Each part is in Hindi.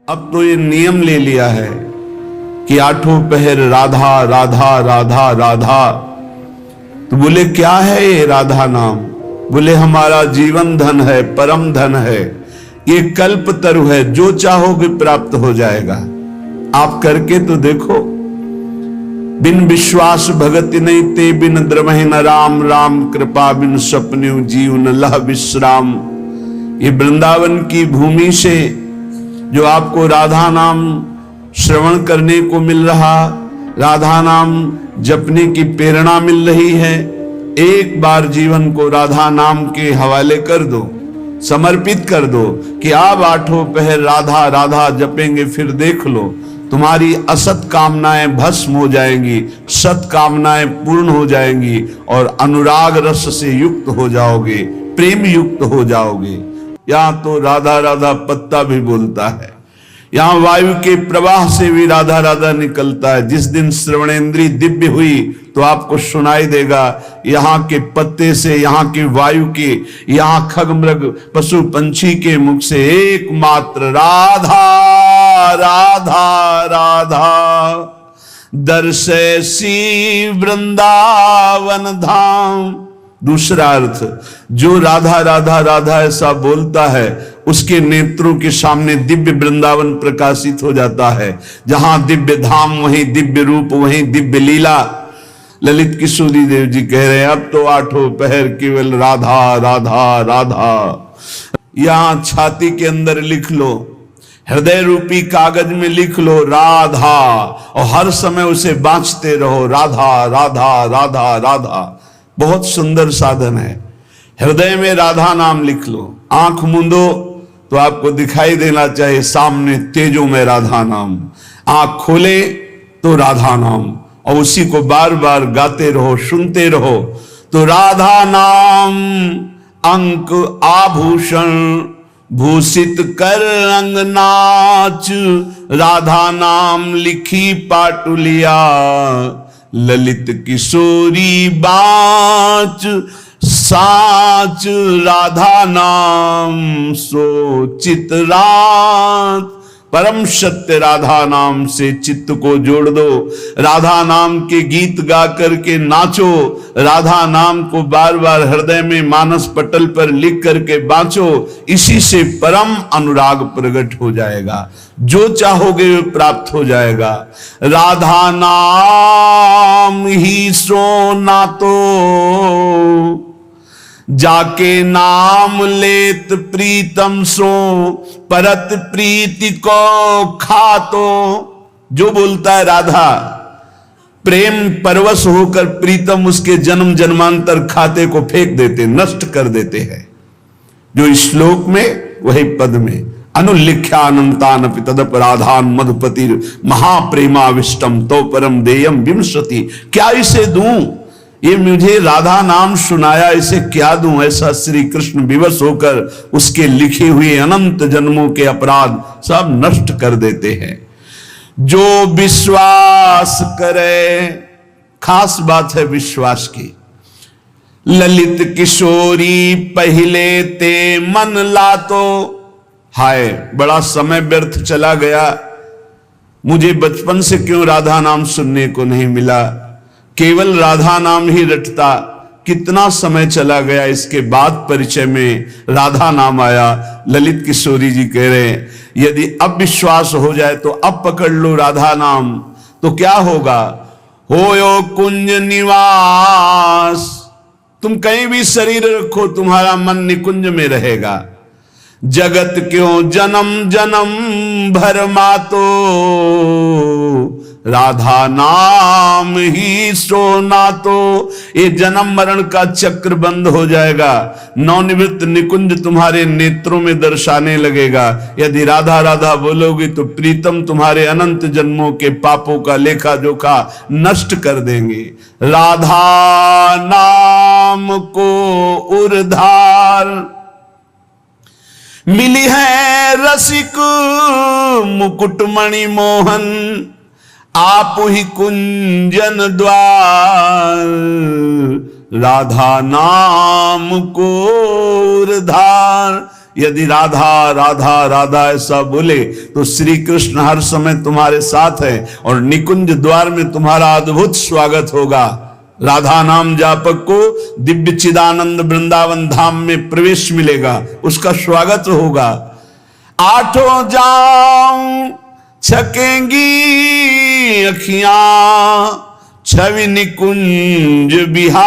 अब तो ये नियम ले लिया है कि आठों पहर राधा राधा राधा राधा। तो बोले क्या है ये राधा नाम? बोले हमारा जीवन धन है, परम धन है, ये कल्प तरु है, जो चाहोगे प्राप्त हो जाएगा। आप करके तो देखो। बिन विश्वास भगति नहीं ते, बिन द्रमहि न राम, राम कृपा बिन सपन्यु जीव न लह विश्राम। ये वृंदावन की भूमि से जो आपको राधा नाम श्रवण करने को मिल रहा, राधा नाम जपने की प्रेरणा मिल रही है, एक बार जीवन को राधा नाम के हवाले कर दो, समर्पित कर दो कि आप आठों पहर राधा राधा जपेंगे, फिर देख लो तुम्हारी असत कामनाएं भस्म हो जाएंगी, सत कामनाएं पूर्ण हो जाएंगी और अनुराग रस से युक्त हो जाओगे, प्रेम युक्त हो जाओगे। यहां तो राधा राधा पत्ता भी बोलता है, यहां वायु के प्रवाह से भी राधा राधा निकलता है। जिस दिन श्रवणेंद्री दिव्य हुई तो आपको सुनाई देगा यहां के पत्ते से, यहां की वायु के, यहां खग मृग पशु पंछी के मुख से एकमात्र राधा राधा राधा। दर्शे सी वृंदावन धाम। दूसरा अर्थ, जो राधा राधा राधा ऐसा बोलता है उसके नेत्रों के सामने दिव्य वृंदावन प्रकाशित हो जाता है। जहां दिव्य धाम वहीं दिव्य रूप, वहीं दिव्य लीला। ललित किशोरी देव जी कह रहे हैं अब तो आठों पहर केवल राधा राधा राधा। यहां छाती के अंदर लिख लो, हृदय रूपी कागज में लिख लो राधा, और हर समय उसे बांचते रहो, राधा राधा राधा राधा। बहुत सुंदर साधन है। हृदय में राधा नाम लिख लो, आंख मूंदो तो आपको दिखाई देना चाहिए सामने तेजों में राधा नाम, आंख खोले तो राधा नाम, और उसी को बार बार गाते रहो, सुनते रहो। तो राधा नाम अंक आभूषण भूषित कर अंग नाच, राधा नाम लिखी पाटुलिया, ललित किशोरी बाच साच, राधा नाम सो चितरात। परम सत्य राधा नाम से चित्त को जोड़ दो, राधा नाम के गीत गा करके नाचो, राधा नाम को बार बार हृदय में मानस पटल पर लिख करके बांचो। इसी से परम अनुराग प्रकट हो जाएगा, जो चाहोगे वो प्राप्त हो जाएगा। राधा नाम ही सोना तो जाके नाम लेत प्रीतम सो, परत प्रीति को खातो। जो बोलता है राधा, प्रेम परवश होकर प्रीतम उसके जन्म जन्मांतर खाते को फेंक देते, नष्ट कर देते हैं। जो श्लोक में वही पद में, अनुलिख्यानंतान तदप राधान मधुपति महाप्रेमाविष्टम तो परम देयम विंशति। क्या इसे दूं? ये मुझे राधा नाम सुनाया, इसे क्या दूं? ऐसा श्री कृष्ण विवश होकर उसके लिखे हुए अनंत जन्मों के अपराध सब नष्ट कर देते हैं। जो विश्वास करे, खास बात है विश्वास की। ललित किशोरी पहले ते मन लातो। हाय बड़ा समय व्यर्थ चला गया, मुझे बचपन से क्यों राधा नाम सुनने को नहीं मिला, केवल राधा नाम ही रटता। कितना समय चला गया, इसके बाद परिचय में राधा नाम आया। ललित किशोरी जी कह रहे हैं यदि अब विश्वास हो जाए तो अब पकड़ लो राधा नाम, तो क्या होगा? होयो कुंज निवास। तुम कहीं भी शरीर रखो, तुम्हारा मन निकुंज में रहेगा। जगत क्यों जन्म जन्म भर मातो, राधा नाम ही सोना तो। ये जन्म मरण का चक्र बंद हो जाएगा, नवनिवृत्त निकुंज तुम्हारे नेत्रों में दर्शाने लगेगा। यदि राधा राधा बोलोगे तो प्रीतम तुम्हारे अनंत जन्मों के पापों का लेखा जोखा नष्ट कर देंगे। राधा नाम को उर्धार मिली है रसिक मुकुटमणि मोहन, आप ही कुंजन द्वार। राधा नाम को उर्धार। यदि राधा राधा राधा ऐसा बोले तो श्री कृष्ण हर समय तुम्हारे साथ है और निकुंज द्वार में तुम्हारा अद्भुत स्वागत होगा। राधा नाम जापक को दिव्य चिदानंद वृंदावन धाम में प्रवेश मिलेगा, उसका स्वागत होगा। आठों जाऊं छकेंगी अखियां छवि निकुंज बिहार,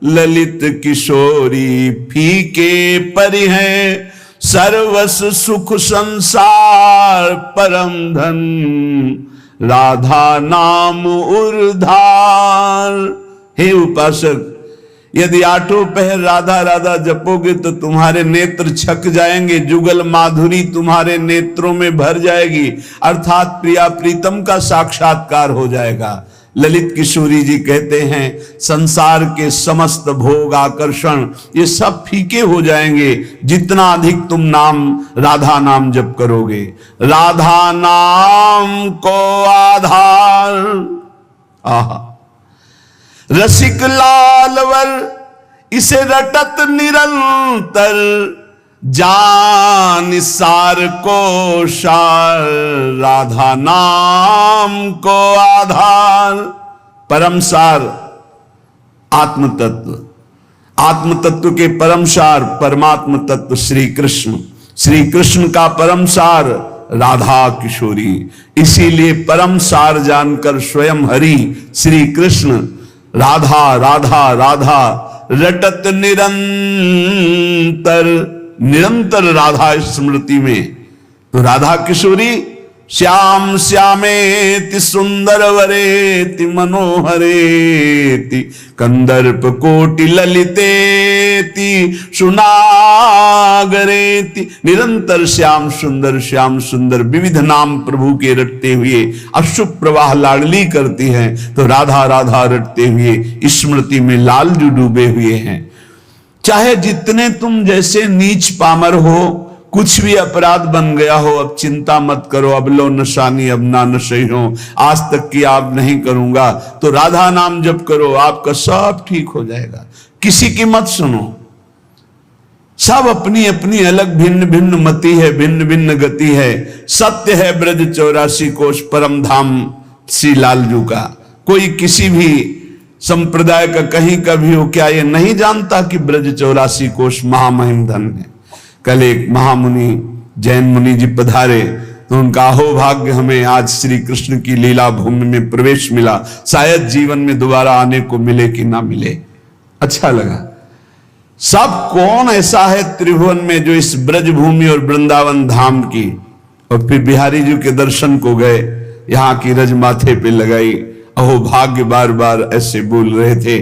ललित किशोरी फीके परि है सर्वस सुख संसार परम धन, राधा नाम उर्धार। हे उपासक, यदि आठों पहर राधा राधा जपोगे तो तुम्हारे नेत्र छक जाएंगे, जुगल माधुरी तुम्हारे नेत्रों में भर जाएगी, अर्थात प्रिया प्रीतम का साक्षात्कार हो जाएगा। ललित किशोरी जी कहते हैं संसार के समस्त भोग आकर्षण ये सब फीके हो जाएंगे जितना अधिक तुम नाम राधा नाम जप करोगे। राधा नाम को आधार, आहा रसिक लालवर इसे रटत निरंतर, जान सार को सार राधा नाम को आधार। परम सार आत्म तत्व, आत्म तत्व के परम सार परमात्म तत्व श्री कृष्ण, श्री कृष्ण का परम सार राधा किशोरी। इसीलिए परम सार जानकर स्वयं हरि श्री कृष्ण राधा राधा राधा रटत निरंतर, निरंतर राधा स्मृति में। तो राधा किशोरी श्याम श्यामेति सुंदर वरेति मनोहरेति कंदर्प कोटि ललितेति सुनागरेति, निरंतर श्याम सुंदर विविध नाम प्रभु के रटते हुए अशुभ प्रवाह लाडली करती हैं। तो राधा राधा रटते हुए स्मृति में लालजू डूबे हुए हैं। चाहे जितने तुम जैसे नीच पामर हो, कुछ भी अपराध बन गया हो, अब चिंता मत करो, अब लो नशानी अब ना नशे हो, आज तक की आप नहीं करूंगा, तो राधा नाम जप करो, आपका सब ठीक हो जाएगा। किसी की मत सुनो, सब अपनी अपनी अलग भिन्न भिन्न मति है, भिन्न भिन्न गति है। सत्य है ब्रज 84 कोश परम धाम श्री लालजू का। कोई किसी भी संप्रदाय का कहीं का भी हो, क्या ये नहीं जानता कि ब्रज 84 कोश महामहिम धन है। कल एक महामुनि जैन मुनि जी पधारे तो उनका अहोभाग्य हमें आज श्री कृष्ण की लीला भूमि में प्रवेश मिला, शायद जीवन में दोबारा आने को मिले कि ना मिले। अच्छा लगा। सब कौन ऐसा है त्रिभुवन में जो इस ब्रज भूमि और वृंदावन धाम की, और फिर बिहारी जी के दर्शन को गए, यहाँ की रज माथे पे लगाई, अहोभाग्य बार बार ऐसे बोल रहे थे।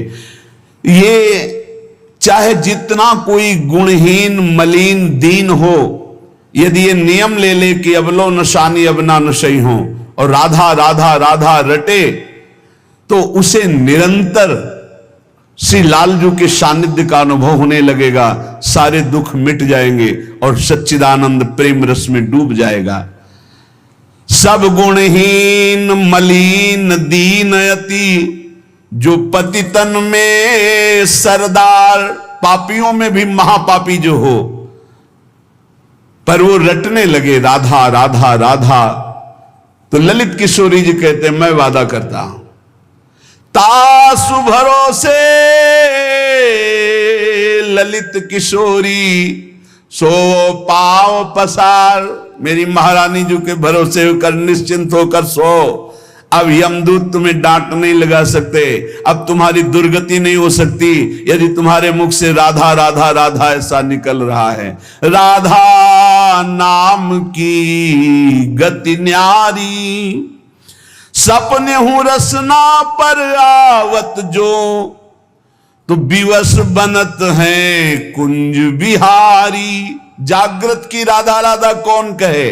ये चाहे जितना कोई गुणहीन मलिन दीन हो, यदि ये नियम ले ले कि अब लो नशानी अब ना नशई हो और राधा राधा राधा रटे, तो उसे निरंतर श्री लालजू के सानिध्य का अनुभव होने लगेगा, सारे दुख मिट जाएंगे और सच्चिदानंद प्रेम रस में डूब जाएगा। सब गुणहीन मलिन दीन अति, जो पतितन में सरदार, पापियों में भी महापापी जो हो, पर वो रटने लगे राधा राधा राधा। तो ललित किशोरी जी कहते हैं मैं वादा करता हूं तासु भरोसे ललित किशोरी सो पाव पसार। मेरी महारानी जी के भरोसे होकर निश्चिंत होकर सो। अब यमदूत तुम्हें डांट नहीं लगा सकते, अब तुम्हारी दुर्गति नहीं हो सकती यदि तुम्हारे मुख से राधा राधा राधा ऐसा निकल रहा है। राधा नाम की गति न्यारी, सपने हूं रसना पर आवत जो, तो विवश बनत है कुंज बिहारी। जागृत की राधा राधा कौन कहे,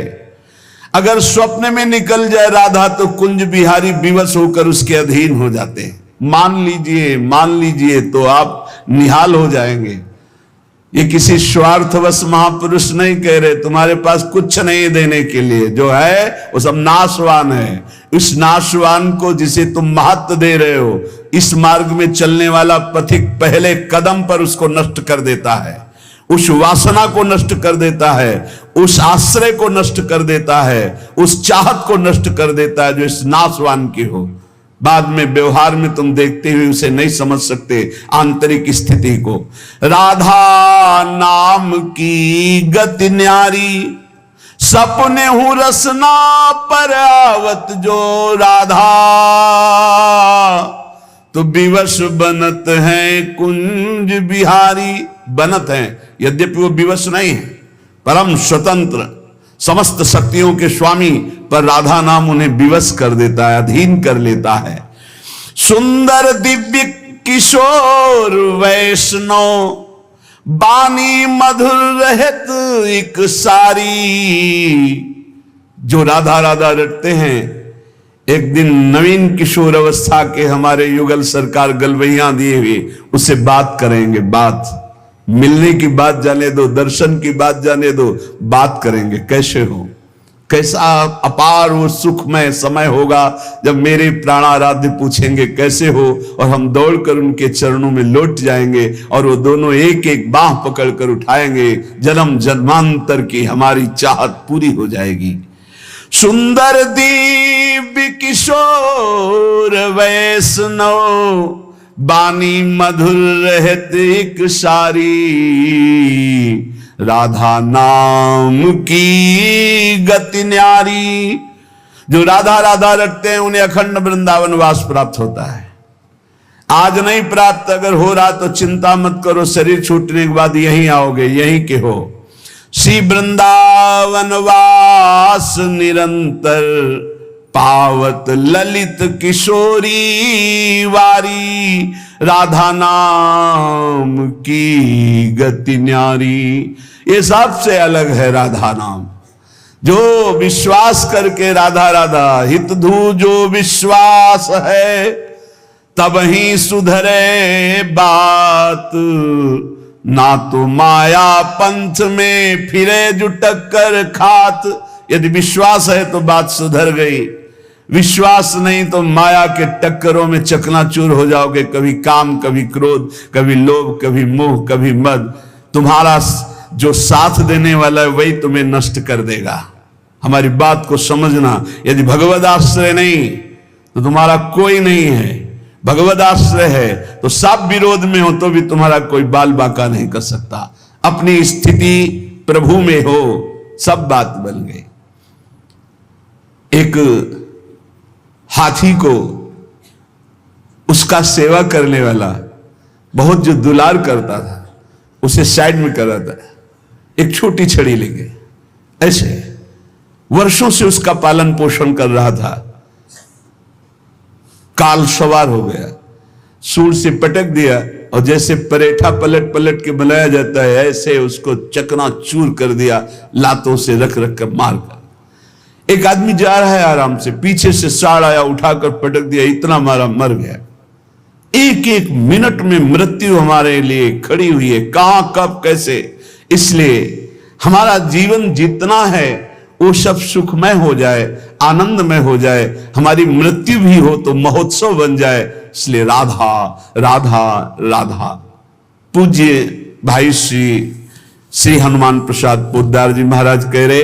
अगर स्वप्न में निकल जाए राधा तो कुंज बिहारी विवश होकर उसके अधीन हो जाते हैं। मान लीजिए तो आप निहाल हो जाएंगे। ये किसी स्वार्थवश महापुरुष नहीं कह रहे, तुम्हारे पास कुछ नहीं देने के लिए, जो है वो सब नाशवान है। इस नाशवान को जिसे तुम महत्व दे रहे हो, इस मार्ग में चलने वाला पथिक पहले कदम पर उसको नष्ट कर देता है। उस वासना को नष्ट कर देता है, उस आश्रय को नष्ट कर देता है, उस चाहत को नष्ट कर देता है जो इस नाशवान की हो। बाद में व्यवहार में तुम देखते हुए उसे नहीं समझ सकते आंतरिक स्थिति को। राधा नाम की गति न्यारी, सपने हूं रसना पर आवत जो राधा, तो विवश बनत है कुंज बिहारी। बनत है, यद्यपि वो विवश नहीं है, परम स्वतंत्र समस्त शक्तियों के स्वामी, पर राधा नाम उन्हें विवश कर देता है, अधीन कर लेता है। सुंदर दिव्य किशोर वैष्णव, बानी मधुर रहत एक सारी। जो राधा राधा रटते हैं, एक दिन नवीन किशोर अवस्था के हमारे युगल सरकार गलवैया दिए हुए उससे बात करेंगे। बात मिलने की बात जाने दो, दर्शन की बात जाने दो, बात करेंगे कैसे हो, कैसा अपार वो सुखमय समय होगा जब मेरे प्राणाराध्य पूछेंगे कैसे हो, और हम दौड़कर उनके चरणों में लौट जाएंगे और वो दोनों एक एक बाह पकड़कर उठाएंगे। जन्म जन्मांतर की हमारी चाहत पूरी हो जाएगी। सुंदर दिव्य किशोर वैष्णव, बानी मधुर रहत एक सारी। राधा नाम की गति न्यारी, जो राधा राधा रटते हैं उन्हें अखंड वृंदावन वास प्राप्त होता है। आज नहीं प्राप्त, अगर हो रहा तो चिंता मत करो, शरीर छूटने के बाद यहीं आओगे, यहीं के हो। श्री वृंदावन वास निरंतर, पावत ललित किशोरी वारी। राधा नाम की गति न्यारी, ये सबसे अलग है राधा नाम। जो विश्वास करके राधा राधा हित धू जो विश्वास है, तब ही सुधरे बात। ना तो माया पंथ में फिरे जो टक्कर खात। यदि विश्वास है तो बात सुधर गई, विश्वास नहीं तो माया के टक्करों में चकनाचूर हो जाओगे। कभी काम, कभी क्रोध, कभी लोभ, कभी मोह, कभी मद। तुम्हारा जो साथ देने वाला है वही तुम्हें नष्ट कर देगा। हमारी बात को समझना, यदि भगवद आश्रय नहीं तो तुम्हारा कोई नहीं है, भगवद आश्रय है तो सब विरोध में हो तो भी तुम्हारा कोई बाल बांका नहीं कर सकता। अपनी स्थिति प्रभु में हो, सब बात बन गई। एक हाथी को उसका सेवा करने वाला बहुत जो दुलार करता था, उसे साइड में कर रहा था, एक छोटी छड़ी लेके ऐसे वर्षों से उसका पालन पोषण कर रहा था। काल सवार हो गया, सूर से पटक दिया और जैसे परेठा पलट पलट के बनाया जाता है ऐसे उसको चकनाचूर कर दिया, लातों से रख रख कर मार कर। एक आदमी जा रहा है आराम से, पीछे से साड़ आया, उठाकर पटक दिया, इतना मारा, मर गया। एक एक मिनट में मृत्यु हमारे लिए खड़ी हुई है, कहां कब कैसे। इसलिए हमारा जीवन जितना है वो सब सुखमय हो जाए, आनंदमय हो जाए, हमारी मृत्यु भी हो तो महोत्सव बन जाए। इसलिए राधा राधा राधा। पूज्य भाई श्री हनुमान प्रसाद पोद्दार जी महाराज कह रहे,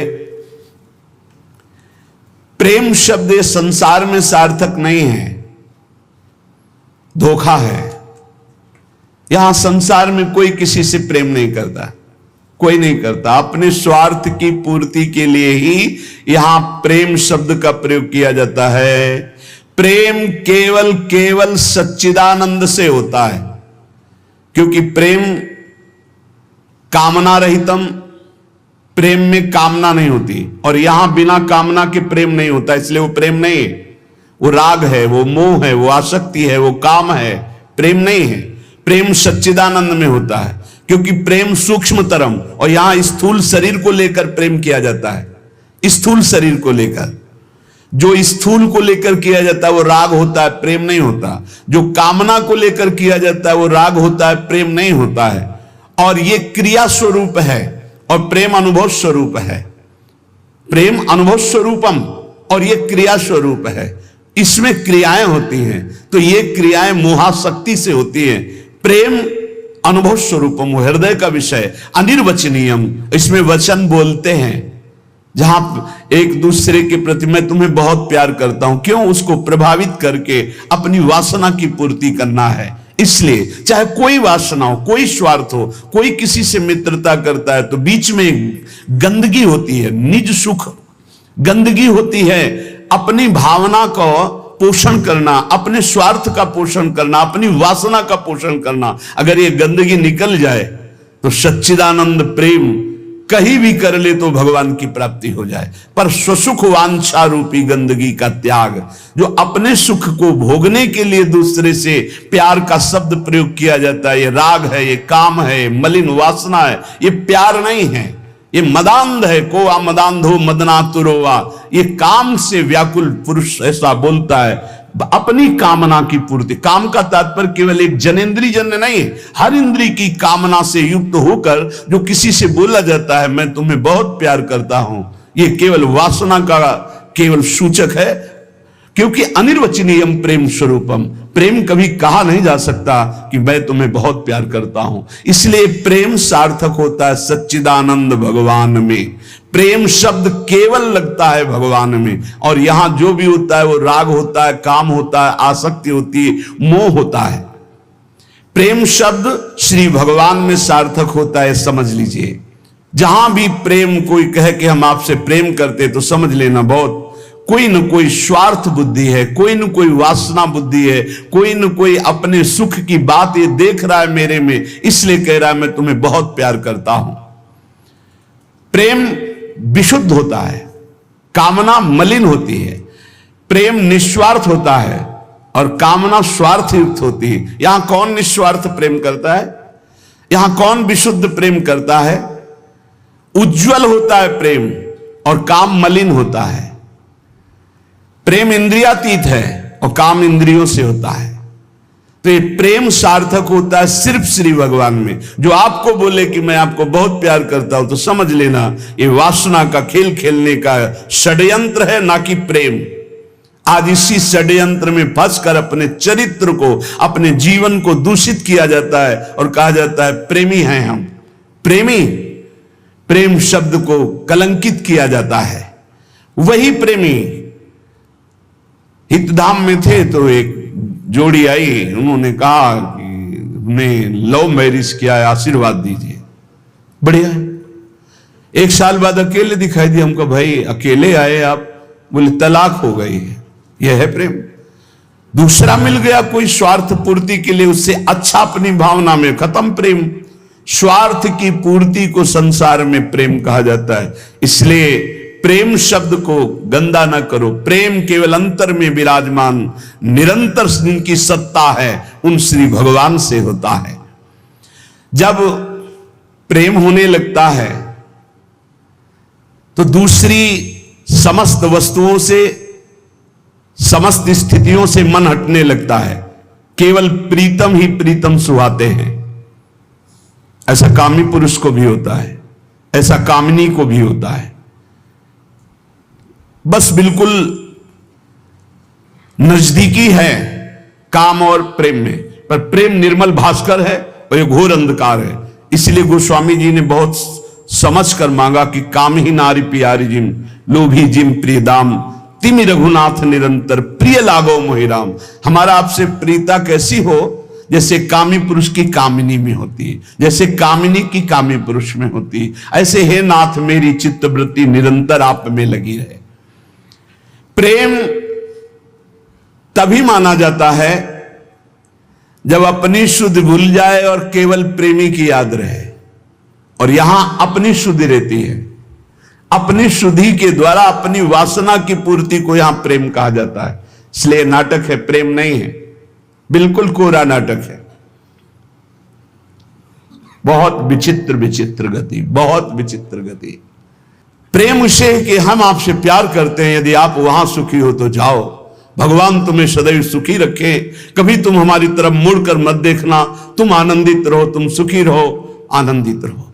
प्रेम शब्द संसार में सार्थक नहीं है, धोखा है। यहां संसार में कोई किसी से प्रेम नहीं करता, कोई नहीं करता। अपने स्वार्थ की पूर्ति के लिए ही यहां प्रेम शब्द का प्रयोग किया जाता है। प्रेम केवल केवल सच्चिदानंद से होता है, क्योंकि प्रेम कामना रहितम, प्रेम में कामना नहीं होती, और यहां बिना कामना के प्रेम नहीं होता, इसलिए वो प्रेम नहीं है, वो राग है, वो मोह है, वो आसक्ति है, वो काम है, प्रेम नहीं है। प्रेम सच्चिदानंद में होता है, क्योंकि प्रेम सूक्ष्मतरम, और यहां स्थूल शरीर को लेकर प्रेम किया जाता है। स्थूल शरीर को लेकर, जो स्थूल को लेकर किया जाता है वो राग होता है, प्रेम नहीं होता। जो कामना को लेकर किया जाता है वो राग होता है, प्रेम नहीं होता है। और ये क्रिया स्वरूप है और प्रेम अनुभव स्वरूप है। प्रेम अनुभव स्वरूपम और ये क्रिया स्वरूप है, इसमें क्रियाएं होती हैं। तो ये क्रियाएं मोहाशक्ति से होती हैं। प्रेम अनुभव स्वरूपम, हृदय का विषय, अनिर्वचनीयम, इसमें वचन बोलते हैं। जहां एक दूसरे के प्रति मैं तुम्हें बहुत प्यार करता हूं, क्यों? उसको प्रभावित करके अपनी वासना की पूर्ति करना है। इसलिए चाहे कोई वासना हो, कोई स्वार्थ हो, कोई किसी से मित्रता करता है तो बीच में गंदगी होती है, निज सुख गंदगी होती है, अपनी भावना को पोषण करना, अपने स्वार्थ का पोषण करना, अपनी वासना का पोषण करना, अगर ये गंदगी निकल जाए तो सच्चिदानंद प्रेम कहीं भी कर ले तो भगवान की प्राप्ति हो जाए। पर स्वसुख वांछा रूपी गंदगी का त्याग, जो अपने सुख को भोगने के लिए दूसरे से प्यार का शब्द प्रयोग किया जाता है, ये राग है, ये काम है, ये मलिन वासना है, ये प्यार नहीं है, ये मदांध है। को आ मदांधो मदनातुरोवा, ये काम से व्याकुल पुरुष ऐसा बोलता है, अपनी कामना की पूर्ति। काम का तात्पर्य केवल एक जनेन्द्रीय जन्य नहीं है, हर इंद्री की कामना से युक्त होकर जो किसी से बोला जाता है मैं तुम्हें बहुत प्यार करता हूं, ये केवल वासना का केवल सूचक है। क्योंकि अनिर्वचनीयम प्रेम स्वरूपम, प्रेम कभी कहा नहीं जा सकता कि मैं तुम्हें बहुत प्यार करता हूं। इसलिए प्रेम सार्थक होता है सच्चिदानंद भगवान में। प्रेम शब्द केवल लगता है भगवान में, और यहां जो भी होता है वो राग होता है, काम होता है, आसक्ति होती है, मोह होता है। प्रेम शब्द श्री भगवान में सार्थक होता है, समझ लीजिए। जहां भी प्रेम कोई कहे कि हम आपसे प्रेम करते, तो समझ लेना बहुत कोई न कोई स्वार्थ बुद्धि है, कोई न कोई वासना बुद्धि है, कोई न कोई अपने सुख की बात ये देख रहा है मेरे में, इसलिए कह रहा है मैं तुम्हें बहुत प्यार करता हूं। प्रेम विशुद्ध होता है, कामना मलिन होती है। प्रेम निस्वार्थ होता है और कामना स्वार्थ युक्त होती है। यहां कौन निस्वार्थ प्रेम करता है? यहां कौन विशुद्ध प्रेम करता है? उज्जवल होता है प्रेम और काम मलिन होता है। प्रेम इंद्रियातीत है और काम इंद्रियों से होता है। तो ये प्रेम सार्थक होता है सिर्फ श्री भगवान में। जो आपको बोले कि मैं आपको बहुत प्यार करता हूं, तो समझ लेना ये वासना का खेल खेलने का षड्यंत्र है, ना कि प्रेम। आज इसी षड्यंत्र में फंसकर अपने चरित्र को, अपने जीवन को दूषित किया जाता है और कहा जाता है प्रेमी हैं हम। प्रेमी, प्रेम शब्द को कलंकित किया जाता है। वही प्रेमी हितधाम में थे तो एक जोड़ी आई, उन्होंने कहा कि हमने लव मैरिज किया है, आशीर्वाद दीजिए। बढ़िया है। एक साल बाद अकेले दिखाई दिया हमको, भाई अकेले आए आप? बोले तलाक हो गई है। यह है प्रेम। दूसरा मिल गया कोई स्वार्थ पूर्ति के लिए, उससे अच्छा अपनी भावना में, खत्म प्रेम। स्वार्थ की पूर्ति को संसार में प्रेम कहा जाता है। इसलिए प्रेम शब्द को गंदा न करो। प्रेम केवल अंतर में विराजमान निरंतर जिनकी सत्ता है उन श्री भगवान से होता है। जब प्रेम होने लगता है तो दूसरी समस्त वस्तुओं से, समस्त स्थितियों से मन हटने लगता है। केवल प्रीतम ही प्रीतम सुहाते हैं। ऐसा कामी पुरुष को भी होता है, ऐसा कामिनी को भी होता है। बस बिल्कुल नजदीकी है काम और प्रेम में, पर प्रेम निर्मल भास्कर है और ये घोर अंधकार है। इसलिए गोस्वामी जी ने बहुत समझ कर मांगा कि काम ही नारी प्यारी जिम, लोभी जिम प्रिय दाम, तिमि रघुनाथ निरंतर प्रिय लागो मोहिराम। हमारा आपसे प्रीता कैसी हो? जैसे कामी पुरुष की कामिनी में होती है, जैसे कामिनी की कामी पुरुष में होती है, ऐसे हे नाथ मेरी चित्तवृत्ति निरंतर आप में लगी रहे। प्रेम तभी माना जाता है जब अपनी शुद्धि भूल जाए और केवल प्रेमी की याद रहे। और यहां अपनी शुद्धि रहती है। अपनी शुद्धि के द्वारा अपनी वासना की पूर्ति को यहां प्रेम कहा जाता है। इसलिए नाटक है, प्रेम नहीं है, बिल्कुल कोरा नाटक है। बहुत विचित्र विचित्र गति, बहुत विचित्र गति। प्रेम उसे कि हम आपसे प्यार करते हैं, यदि आप वहां सुखी हो तो जाओ, भगवान तुम्हें सदैव सुखी रखे, कभी तुम हमारी तरफ मुड़कर मत देखना, तुम आनंदित रहो, तुम सुखी रहो, आनंदित रहो।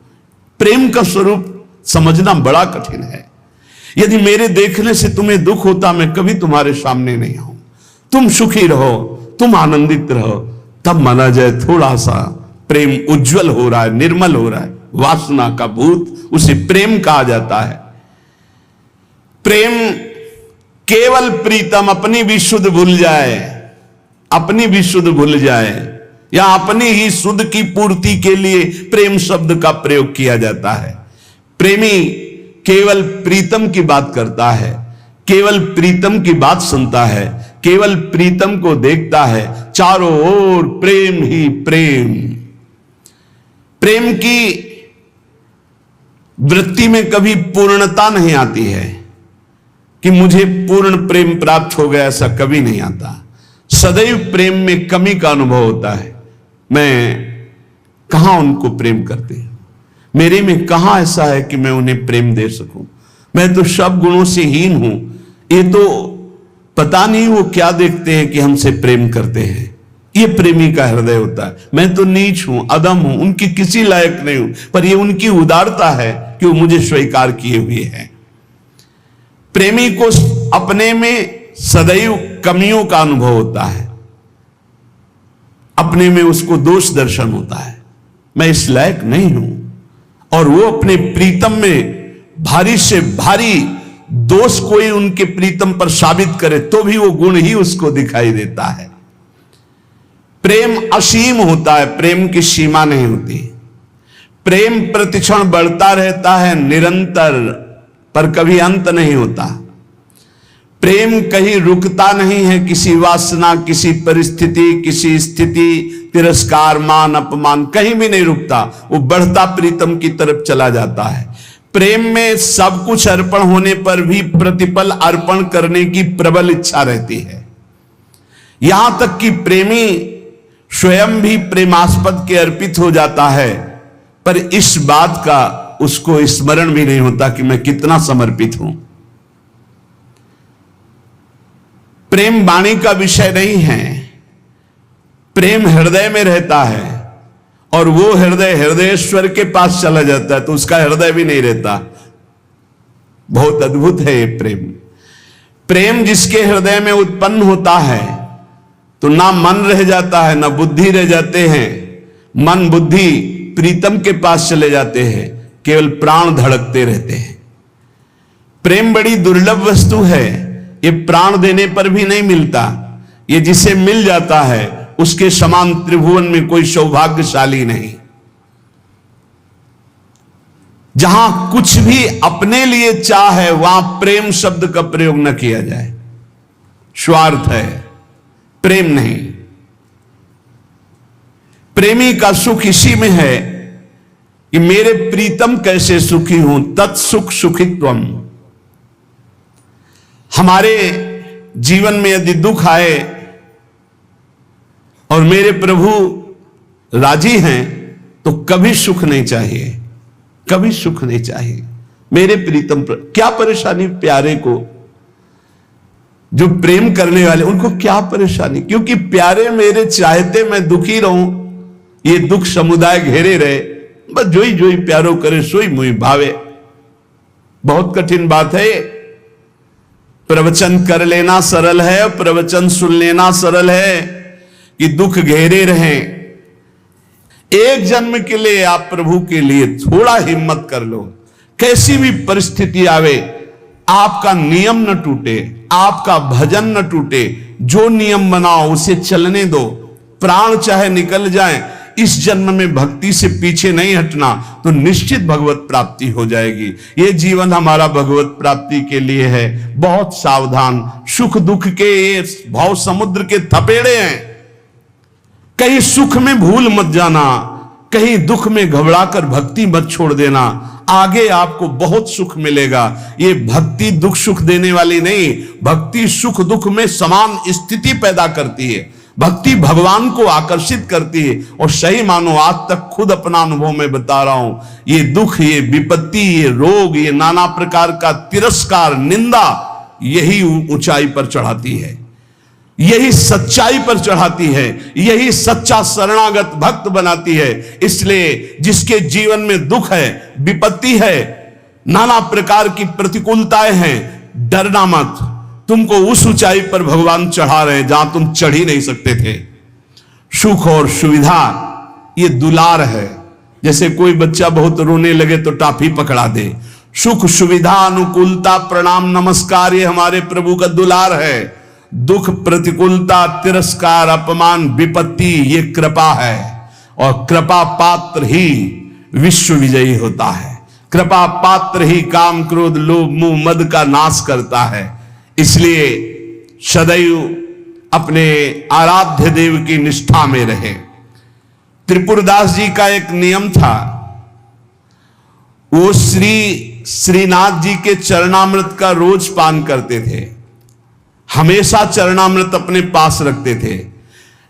प्रेम का स्वरूप समझना बड़ा कठिन है। यदि मेरे देखने से तुम्हें दुख होता, मैं कभी तुम्हारे सामने नहीं आऊं। तुम सुखी रहो, तुम आनंदित रहो, तब माना जाए थोड़ा सा प्रेम उज्जवल हो रहा है, निर्मल हो रहा है, वासना का भूत, उसे प्रेम कहा जाता है। प्रेम केवल प्रीतम अपनी भी शुद्ध भूल जाए, अपनी भी शुद्ध भूल जाए, या अपनी ही शुद्ध की पूर्ति के लिए प्रेम शब्द का प्रयोग किया जाता है। प्रेमी केवल प्रीतम की बात करता है, केवल प्रीतम की बात सुनता है, केवल प्रीतम को देखता है, चारों ओर प्रेम ही प्रेम। प्रेम की वृत्ति में कभी पूर्णता नहीं आती है कि मुझे पूर्ण प्रेम प्राप्त हो गया, ऐसा कभी नहीं आता। सदैव प्रेम में कमी का अनुभव होता है। मैं कहां उनको प्रेम करते हैं, मेरे में कहां ऐसा है कि मैं उन्हें प्रेम दे सकूं। मैं तो सब गुणों से हीन हूं, ये तो पता नहीं वो क्या देखते हैं कि हमसे प्रेम करते हैं। ये प्रेमी का हृदय होता है। मैं तो नीच हूं, अदम हूं, उनकी किसी लायक नहीं हूं, पर ये उनकी उदारता है कि वो मुझे स्वीकार किए हुए हैं। प्रेमी को अपने में सदैव कमियों का अनुभव होता है, अपने में उसको दोष दर्शन होता है, मैं इस लायक नहीं हूं। और वो अपने प्रीतम में भारी से भारी दोष कोई उनके प्रीतम पर साबित करे तो भी वो गुण ही उसको दिखाई देता है। प्रेम असीम होता है, प्रेम की सीमा नहीं होती। प्रेम प्रतिक्षण बढ़ता रहता है निरंतर, पर कभी अंत नहीं होता। प्रेम कहीं रुकता नहीं है, किसी वासना, किसी परिस्थिति, किसी स्थिति, तिरस्कार, मान, अपमान, कहीं भी नहीं रुकता। वो बढ़ता प्रीतम की तरफ चला जाता है। प्रेम में सब कुछ अर्पण होने पर भी प्रतिपल अर्पण करने की प्रबल इच्छा रहती है। यहां तक कि प्रेमी स्वयं भी प्रेमास्पद के अर्पित हो जाता है, पर इस बात का उसको स्मरण भी नहीं होता कि मैं कितना समर्पित हूं। प्रेम वाणी का विषय नहीं है, प्रेम हृदय में रहता है, और वो हृदय हृदयेश्वर के पास चला जाता है तो उसका हृदय भी नहीं रहता। बहुत अद्भुत है ये प्रेम। प्रेम जिसके हृदय में उत्पन्न होता है तो ना मन रह जाता है, ना बुद्धि रह जाते हैं। मन बुद्धि प्रीतम के पास चले जाते हैं, केवल प्राण धड़कते रहते हैं। प्रेम बड़ी दुर्लभ वस्तु है, ये प्राण देने पर भी नहीं मिलता। ये जिसे मिल जाता है उसके समान त्रिभुवन में कोई सौभाग्यशाली नहीं। जहां कुछ भी अपने लिए चाह है वहां प्रेम शब्द का प्रयोग न किया जाए। स्वार्थ है, प्रेम नहीं। प्रेमी का सुख इसी में है कि मेरे प्रीतम कैसे सुखी हूं, तत्सुख सुखित्वम। हमारे जीवन में यदि दुख आए और मेरे प्रभु राजी हैं तो कभी सुख नहीं चाहिए, कभी सुख नहीं चाहिए। मेरे प्रीतम क्या परेशानी प्यारे को, जो प्रेम करने वाले उनको क्या परेशानी, क्योंकि प्यारे मेरे चाहते मैं दुखी रहूं, ये दुख समुदाय घेरे रहे, बस जोई जोई प्यारो करे सोई मुई भावे। बहुत कठिन बात है। प्रवचन कर लेना सरल है, प्रवचन सुन लेना सरल है कि दुख घेरे रहें। एक जन्म के लिए आप प्रभु के लिए थोड़ा हिम्मत कर लो। कैसी भी परिस्थिति आवे, आपका नियम न टूटे, आपका भजन न टूटे। जो नियम बनाओ उसे चलने दो। प्राण चाहे निकल जाए, इस जन्म में भक्ति से पीछे नहीं हटना तो निश्चित भगवत प्राप्ति हो जाएगी। ये जीवन हमारा भगवत प्राप्ति के लिए है। बहुत सावधान, सुख दुख के ये भाव समुद्र के थपेड़े हैं। कहीं सुख में भूल मत जाना, कहीं दुख में घबराकर भक्ति मत छोड़ देना। आगे आपको बहुत सुख मिलेगा। ये भक्ति दुख सुख देने वाली नहीं, भक्ति सुख दुख में समान स्थिति पैदा करती है। भक्ति भगवान को आकर्षित करती है। और सही मानो आज तक खुद अपना अनुभव में बता रहा हूं, ये दुख, ये विपत्ति, ये रोग, ये नाना प्रकार का तिरस्कार, निंदा, यही ऊंचाई पर चढ़ाती है, यही सच्चाई पर चढ़ाती है, यही सच्चा शरणागत भक्त बनाती है। इसलिए जिसके जीवन में दुख है, विपत्ति है, नाना प्रकार की प्रतिकूलताएं हैं, डरना मत। तुमको उस ऊंचाई पर भगवान चढ़ा रहे हैं जहां तुम चढ़ ही नहीं सकते थे। सुख और सुविधा ये दुलार है। जैसे कोई बच्चा बहुत रोने लगे तो टाफी पकड़ा दे। सुख सुविधा अनुकूलता प्रणाम नमस्कार ये हमारे प्रभु का दुलार है। दुख प्रतिकूलता तिरस्कार अपमान विपत्ति ये कृपा है। और कृपा पात्र ही विश्व विजयी होता है। कृपा पात्र ही काम क्रोध लोभ मोह मद का नाश करता है। इसलिए सदैव अपने आराध्य देव की निष्ठा में रहे। त्रिपुरदास जी का एक नियम था, वो श्रीनाथ जी के चरणामृत का रोज पान करते थे। हमेशा चरणामृत अपने पास रखते थे।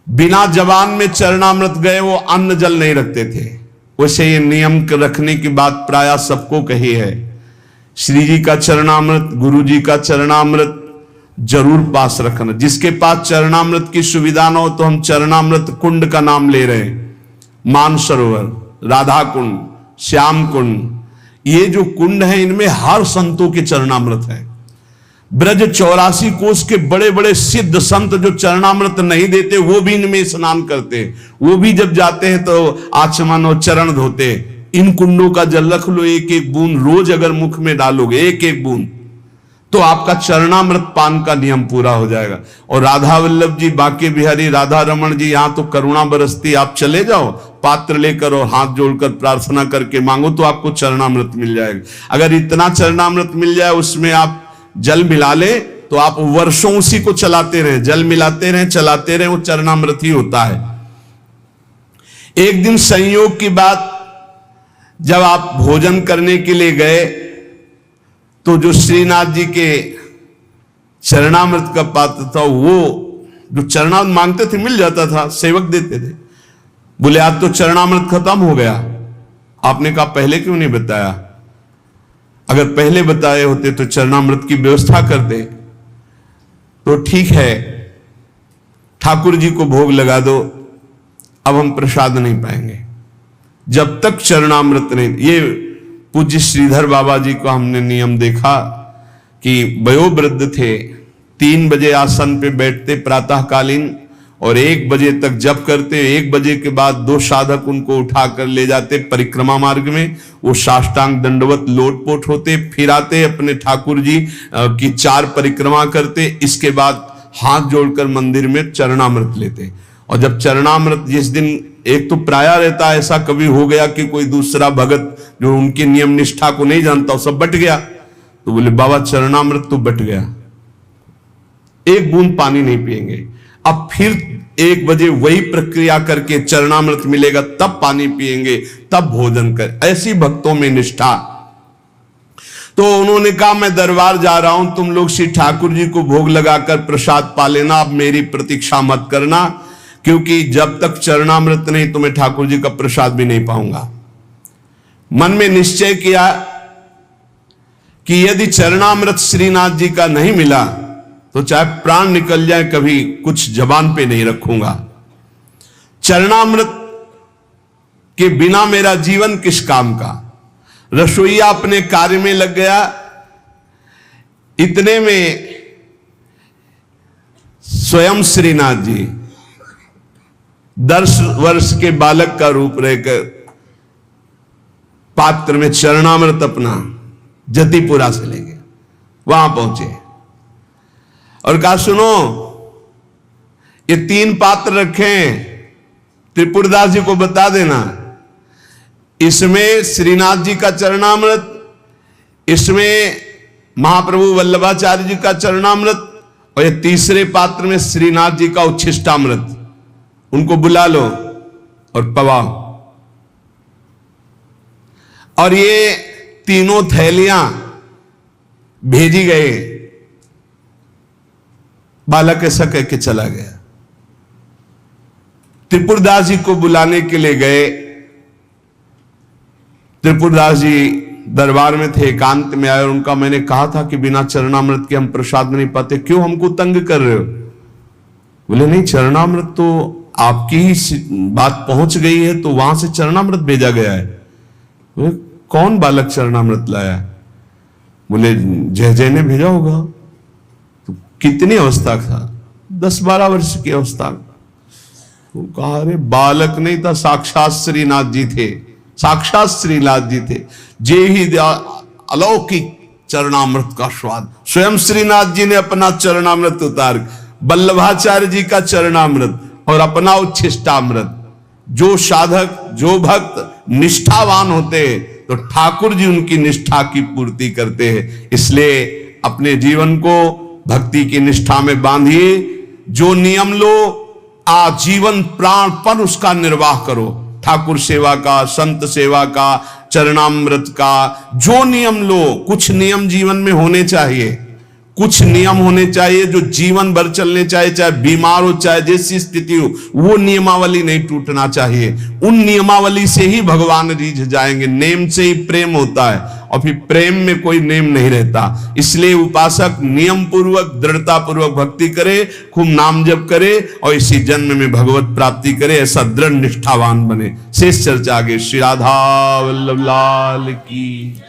बिना जबान में चरणामृत गए वो अन्न जल नहीं रखते थे। वैसे ये नियम रखने की बात प्रायः सबको कही है। श्री जी का चरणामृत गुरु जी का चरणामृत जरूर पास रखना। जिसके पास चरणामृत की सुविधा ना हो तो हम चरणामृत कुंड का नाम ले रहे हैं। मानसरोवर, राधा कुंड, श्याम कुंड, ये जो कुंड है इनमें हर संतों के चरणामृत है। ब्रज 84 कोस के बड़े बड़े सिद्ध संत जो चरणामृत नहीं देते वो भी इनमें स्नान करते। वो भी जब जाते हैं तो आचमन और चरण धोते। इन कुंडों का जल रख लो, एक एक बूंद रोज अगर मुख में डालोगे एक एक बूंद तो आपका चरणामृत पान का नियम पूरा हो जाएगा। और राधा वल्लभ जी, बांके बिहारी, राधा रमन जी, यहां तो करुणा बरसती। आप चले जाओ पात्र लेकर और हाथ जोड़कर प्रार्थना करके मांगो तो आपको चरणामृत मिल जाएगा। अगर इतना चरणामृत मिल जाए उसमें आप जल मिला ले तो आप वर्षों उसी को चलाते रहे, जल मिलाते रहे चलाते रहे, वो चरणामृत ही होता है। एक दिन संयोग की बात, जब आप भोजन करने के लिए गए तो जो श्रीनाथ जी के चरणामृत का पात्र था, वो जो चरणामृत मांगते थे मिल जाता था, सेवक देते थे। बोले आज तो चरणामृत खत्म हो गया। आपने कहा पहले क्यों नहीं बताया? अगर पहले बताए होते तो चरणामृत की व्यवस्था कर दे। तो ठीक है, ठाकुर जी को भोग लगा दो, अब हम प्रसाद नहीं पाएंगे जब तक चरणामृत नहीं। ये पूज्य श्रीधर बाबा जी को हमने नियम देखा कि वयोवृद्ध थे, 3 बजे आसन पे बैठते प्रातःकालीन और 1 बजे तक जप करते। 1 बजे के बाद 2 साधक उनको उठाकर ले जाते परिक्रमा मार्ग में। वो साष्टांग दंडवत लोटपोट होते, फिर आते अपने ठाकुर जी की 4 परिक्रमा करते। इसके बाद हाथ जोड़कर मंदिर में चरणामृत लेते। और जब चरणामृत जिस दिन, एक तो प्रायः रहता ऐसा कभी हो गया कि कोई दूसरा भगत जो उनकी नियम निष्ठा को नहीं जानता वो सब बट गया, तो बोले बाबा चरणामृत तो बट गया, 1 बूंद पानी नहीं पिएंगे। अब फिर 1 बजे वही प्रक्रिया करके चरणामृत मिलेगा तब पानी पिएंगे, तब भोजन कर। ऐसी भक्तों में निष्ठा। तो उन्होंने कहा मैं दरबार जा रहा हूं, तुम लोग श्री ठाकुर जी को भोग लगाकर प्रसाद पा लेना, अब मेरी प्रतीक्षा मत करना, क्योंकि जब तक चरणामृत नहीं तो मैं ठाकुर जी का प्रसाद भी नहीं पाऊंगा। मन में निश्चय किया कि यदि चरणामृत श्रीनाथ जी का नहीं मिला तो चाहे प्राण निकल जाए कभी कुछ जबान पे नहीं रखूंगा। चरणामृत के बिना मेरा जीवन किस काम का। रसोईया अपने कार्य में लग गया। इतने में स्वयं श्रीनाथ जी 10 वर्ष के बालक का रूप रहकर पात्र में चरणामृत अपना जतिपुरा से ले गए। वहां पहुंचे और कहा सुनो ये 3 पात्र रखे, त्रिपुरदास जी को बता देना, इसमें श्रीनाथ जी का चरणामृत, इसमें महाप्रभु वल्लभाचार्य जी का चरणामृत, और ये तीसरे पात्र में श्रीनाथ जी का उच्छिष्टामृत। उनको बुला लो और पवाओ। और ये तीनों थैलियां भेजी गए। बालक ऐसा कह के चला गया। त्रिपुरदास जी को बुलाने के लिए गए। त्रिपुरदास जी दरबार में थे, एकांत में आए और उनका मैंने कहा था कि बिना चरणामृत के हम प्रसाद नहीं पाते, क्यों हमको तंग कर रहे हो? बोले नहीं, चरणामृत तो आपकी ही बात पहुंच गई है तो वहां से चरणामृत भेजा गया है। बोले कौन बालक चरणामृत लाया? बोले जय जय ने भेजा होगा। तो कितनी अवस्था था? 10-12 वर्ष की अवस्था। वो कहा अरे बालक नहीं था, साक्षात श्रीनाथ जी थे, साक्षात श्रीनाथ जी थे। जे ही अलौकिक चरणामृत का स्वाद, स्वयं श्रीनाथ जी ने अपना चरणामृत उतार, वल्लभाचार्य जी का चरणामृत और अपना उच्छिष्टामृत। जो साधक, जो भक्त निष्ठावान होते हैं तो ठाकुर जी उनकी निष्ठा की पूर्ति करते हैं। इसलिए अपने जीवन को भक्ति की निष्ठा में बांधिए। जो नियम लो आजीवन प्राणपण उसका निर्वाह करो। ठाकुर सेवा का, संत सेवा का, चरणामृत का जो नियम लो, कुछ नियम जीवन में होने चाहिए, कुछ नियम होने चाहिए जो जीवन भर चलने चाहिए, चाहे बीमार हो चाहे जैसी स्थिति हो, वो नियमावली नहीं टूटना चाहिए। उन नियमावली से ही भगवान रीझ जाएंगे। नेम से ही प्रेम होता है और फिर प्रेम में कोई नेम नहीं रहता। इसलिए उपासक नियम पूर्वक, दृढ़ता पूर्वक भक्ति करे, खूब नाम जप करे और इसी जन्म में भगवत प्राप्ति करे, ऐसा दृढ़ निष्ठावान बने। शेष चर्चा आगे। श्री राधा वल्लभ लाल की।